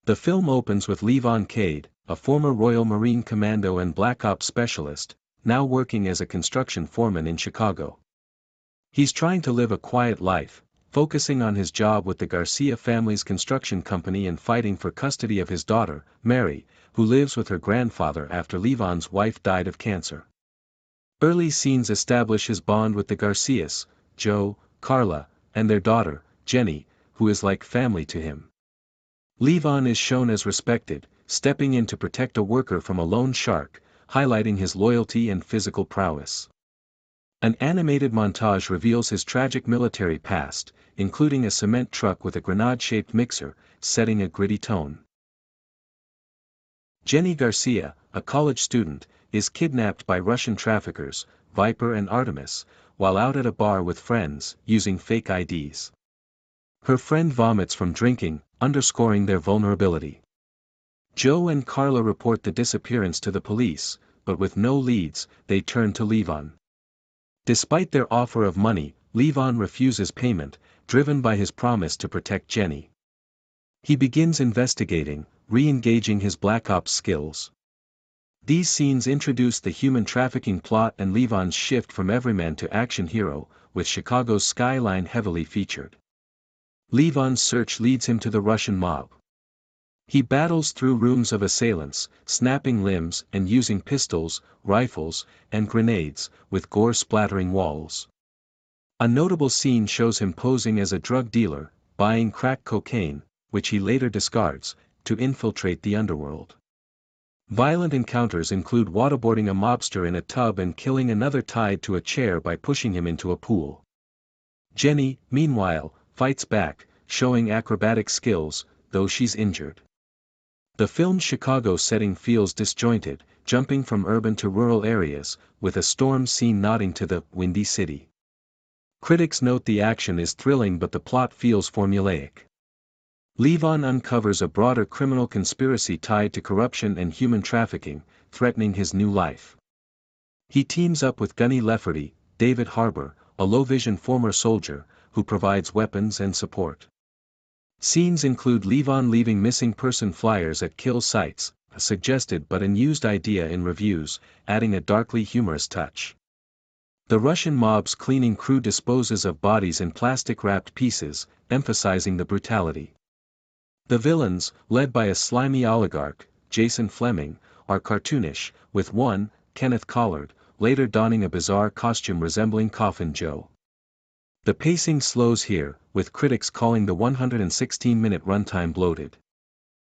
The film opens with Levon Cade, a former Royal Marine Commando and Black Ops specialist, now working as a construction foreman in Chicago. He's trying to live a quiet life, focusing on his job with the Garcia family's construction company and fighting for custody of his daughter, Mary, who lives with her grandfather after Levon's wife died of cancer. Early scenes establish his bond with the Garcias, Joe, Carla, and their daughter, Jenny, who is like family to him. Levon is shown as respected, stepping in to protect a worker from a loan shark, highlighting his loyalty and physical prowess. An animated montage reveals his tragic military past, including a cement truck with a grenade-shaped mixer, setting a gritty tone. Jenny Garcia, a college student, is kidnapped by Russian traffickers, Viper and Artemis, while out at a bar with friends, using fake IDs. Her friend vomits from drinking, underscoring their vulnerability. Joe and Carla report the disappearance to the police, but with no leads, they turn to Levon. Despite their offer of money, Levon refuses payment, driven by his promise to protect Jenny. He begins investigating, re-engaging his Black Ops skills. These scenes introduce the human trafficking plot and Levon's shift from everyman to action hero, with Chicago's skyline heavily featured. Levon's search leads him to the Russian mob. He battles through rooms of assailants, snapping limbs and using pistols, rifles, and grenades, with gore splattering walls. A notable scene shows him posing as a drug dealer, buying crack cocaine, which he later discards, to infiltrate the underworld. Violent encounters include waterboarding a mobster in a tub and killing another tied to a chair by pushing him into a pool. Jenny, meanwhile, fights back, showing acrobatic skills, though she's injured. The film's Chicago setting feels disjointed, jumping from urban to rural areas, with a storm scene nodding to the Windy City. Critics note the action is thrilling but the plot feels formulaic. Levon uncovers a broader criminal conspiracy tied to corruption and human trafficking, threatening his new life. He teams up with Gunny Lefferty, David Harbour, a low-vision former soldier, who provides weapons and support. Scenes include Levon leaving missing person flyers at kill sites, a suggested but unused idea in reviews, adding a darkly humorous touch. The Russian mob's cleaning crew disposes of bodies in plastic-wrapped pieces, emphasizing the brutality. The villains, led by a slimy oligarch, Jason Fleming, are cartoonish, with one, Kenneth Collard, later donning a bizarre costume resembling Coffin Joe. The pacing slows here, with critics calling the 116-minute runtime bloated.